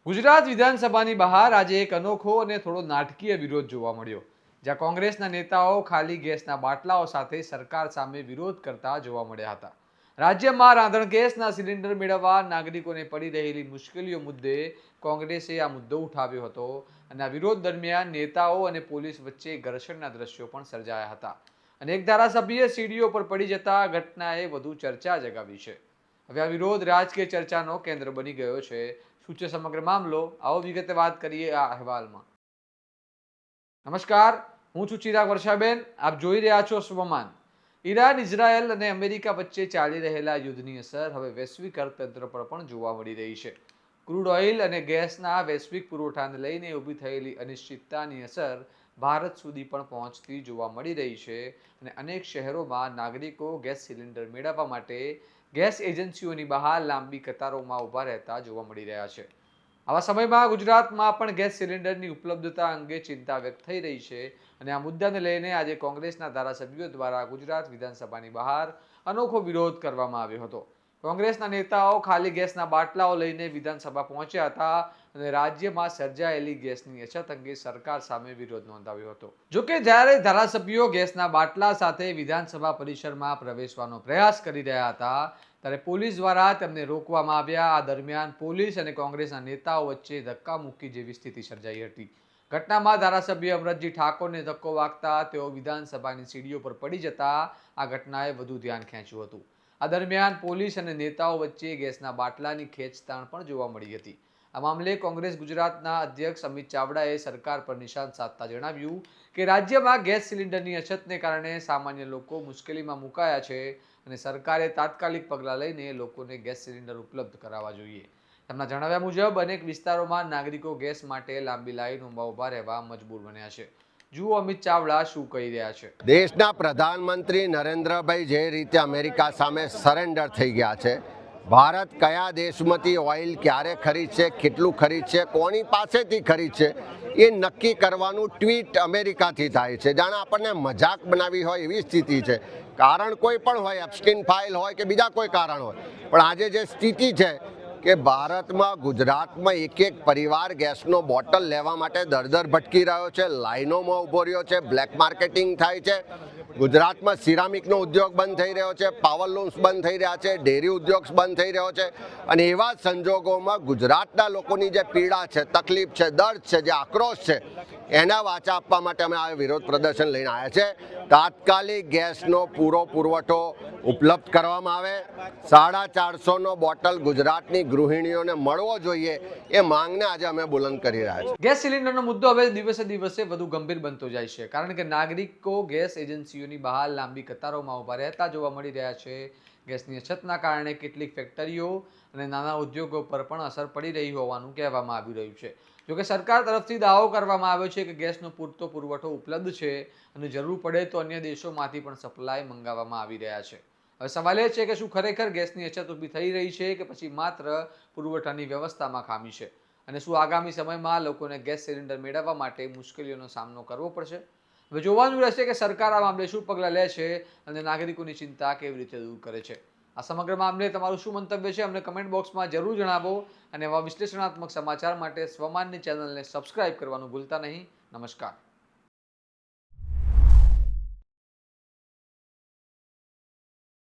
ગુજરાત વિધાનસભાની બહાર આજે એક અનોખો અને થોડો નાટકીય વિરોધ જોવા મળ્યો, જ્યાં કોંગ્રેસના નેતાઓ ખાલી ગેસના બાટલાઓ સાથે સરકાર સામે વિરોધ કરતા જોવા મળ્યા હતા. રાજ્યમાં રાંધણ ગેસના સિલિન્ડર મેળવવા નાગરિકોને પડી રહેલી મુશ્કેલીઓ મુદ્દે કોંગ્રેસે આ મુદ્દો ઉઠાવ્યો હતો અને આ વિરોધ દરમિયાન નેતાઓ અને પોલીસ વચ્ચે ઘર્ષણના દ્રશ્યો પણ સર્જાયા હતા અને એક ધારાસભ્ય સીડીઓ પર પડી જતા ઘટનાએ વધુ ચર્ચા જગાવી છે. હવે આ વિરોધ રાજકીય ચર્ચાનો કેન્દ્ર બની ગયો છે. શું છે સમગ્ર મામલો, આવો વિગતે વાત કરીએ આ અહેવાલમાં. નમસ્કાર, હું છું ચિરાગ વર્ષાબેન. આપ જોઈ રહ્યા છો સ્વમાન. ઈરાન, ઇઝરાયલ અને અમેરિકા વચ્ચે ચાલી રહેલા યુદ્ધની અસર હવે વૈશ્વિક અર્થતંત્ર પર પણ જોવા મળી રહી છે. ક્રૂડ ઓઇલ અને ગેસના વૈશ્વિક પુરવઠાને લઈને ઊભી થયેલી અનિશ્ચિતતાની અસર ભારત સુધી પણ પહોંચતી જોવા મળી રહી છે અને અનેક શહેરોમાં નાગરિકો ગેસ સિલિન્ડર મેળવવા માટે ગેસ એજન્સીઓની બહાર લાંબી કતારોમાં ઊભા રહેતા જોવા મળી રહ્યા છે. આવા સમયમાં ગુજરાતમાં પણ ગેસ સિલિન્ડરની ઉપલબ્ધતા અંગે ચિંતા વ્યક્ત થઈ રહી છે અને આ મુદ્દાને લઈને આજે કોંગ્રેસના ધારાસભ્યો દ્વારા ગુજરાત વિધાનસભાની બહાર અનોખો વિરોધ કરવામાં આવ્યો હતો. કોંગ્રેસના નેતાઓ ખાલી ગેસના બાટલાઓ લઈને વિધાનસભા પહોંચ્યા હતા અને રાજ્યમાં સર્જાયેલી ગેસની અછત અંગે સરકાર સામે વિરોધ નોંધાવ્યો હતો. જોકે જ્યારે ધારાસભ્યો ગેસના બાટલા સાથે વિધાનસભા પરિસરમાં પ્રવેશવાનો પ્રયાસ કરી રહ્યા હતા ત્યારે પોલીસ દ્વારા તેમને રોકવામાં આવ્યા. આ દરમિયાન પોલીસ અને કોંગ્રેસના નેતાઓ વચ્ચે ધક્કામુક્કી જેવી સ્થિતિ સર્જાઈ હતી. ઘટનામાં ધારાસભ્ય અમરતજી ઠાકોરને ધક્કો વાગતા તેઓ વિધાનસભાની સીડીઓ પર પડી જતા આ ઘટનાએ વધુ ધ્યાન ખેંચ્યું હતું. આ દરમિયાન પોલીસ અને નેતાઓ વચ્ચે ગેસના બાટલાની ખેંચતાણ પણ જોવા મળી હતી. આ મામલે કોંગ્રેસ ગુજરાતના અધ્યક્ષ અમિત ચાવડાએ સરકાર પર નિશાન સાધતા જણાવ્યું કે રાજ્યમાં ગેસ સિલિન્ડરની અછતને કારણે સામાન્ય લોકો મુશ્કેલીમાં મુકાયા છે અને સરકારે તાત્કાલિક પગલાં લઈને લોકોને ગેસ સિલિન્ડર ઉપલબ્ધ કરાવવા જોઈએ. તેમના જણાવ્યા મુજબ અનેક વિસ્તારોમાં નાગરિકો ગેસ માટે લાંબી લાઈનોમાં ઊભા રહેવા મજબૂર બન્યા છે. જુઓ અમિત ચાવડા શું કહી રહ્યા છે. દેશના પ્રધાનમંત્રી નરેન્દ્રભાઈ જે રીતે અમેરિકા સામે સરેન્ડર થઈ ગયા છે, ભારત કયા દેશમાંથી ઓઇલ ક્યારે ખરીદશે, કેટલું ખરીદશે, કોની પાસેથી ખરીદશે એ નક્કી કરવાનું ટ્વીટ અમેરિકાથી થાય છે. જાણે આપણને મજાક બનાવી હોય એવી સ્થિતિ છે. કારણ કોઈ પણ હોય, એપ્સ્ટીન ફાઇલ હોય કે બીજા કોઈ કારણ હોય, પણ આજે જે સ્થિતિ છે કે ભારતમાં, ગુજરાતમાં એક એક પરિવાર ગેસનો બોટલ લેવા માટે દર ભટકી રહ્યો છે, લાઈનોમાં ઊભો રહ્યો છે, બ્લેક માર્કેટિંગ થાય છે. ગુજરાતમાં સિરામિકનો ઉદ્યોગ બંધ થઈ રહ્યો છે, પાવર લૂમ્સ બંધ થઈ રહ્યા છે, ડેરી ઉદ્યોગ બંધ થઈ રહ્યો છે અને એવા સંજોગોમાં ગુજરાતના લોકોની જે પીડા છે, તકલીફ છે, દર્દ છે, જે આક્રોશ છે, એના વાચા આપવા માટે અમે આ વિરોધ પ્રદર્શન લઈને આવ્યા છે. તાત્કાલિક ગેસનો પૂરો પુરવઠો ઉપલબ્ધ કરવામાં આવે, 450નો બોટલ ગુજરાતની ગૃહિણીઓને મળવો જોઈએ, એ માંગને આજે અમે બુલંદ કરી રહ્યા છીએ. ગેસ સિલિન્ડરનો મુદ્દો હવે દિવસે દિવસે વધુ ગંભીર બનતો જાય છે, કારણ કે નાગરિકો ગેસ એજન્સીઓની બહાર લાંબી કતારોમાં ઊભા રહેતા જોવા મળી રહ્યા છે. ગેસની અછતના કારણે કેટલીક ફેક્ટરીઓ અને નાના ઉદ્યોગો પર પણ અસર પડી રહી હોવાનું કહેવામાં આવી રહ્યું છે. જોકે સરકાર તરફથી દાવો કરવામાં આવ્યો છે કે ગેસનો પૂરતો પુરવઠો ઉપલબ્ધ છે અને જરૂર પડે તો અન્ય દેશોમાંથી પણ સપ્લાય મંગાવવામાં આવી રહ્યા છે. હવે સવાલ એ છે કે શું ખરેખર ગેસની અછત ઊભી થઈ રહી છે કે પછી માત્ર પુરવઠાની વ્યવસ્થામાં ખામી છે, અને શું આગામી સમયમાં લોકોને ગેસ સિલિન્ડર મેળવવા માટે મુશ્કેલીઓનો સામનો કરવો પડશે? હવે જોવાનું રહેશે કે સરકાર આ મામલે શું પગલાં લે છે અને નાગરિકોની ચિંતા કેવી રીતે દૂર કરે છે. આ સમગ્ર મામલે તમારું શું મંતવ્ય છે અમને કમેન્ટ બોક્સમાં જરૂર જણાવો અને આવા વિશ્લેષણાત્મક સમાચાર માટે સ્વમાનની ચેનલને સબસ્ક્રાઇબ કરવાનું ભૂલતા નહીં. નમસ્કાર.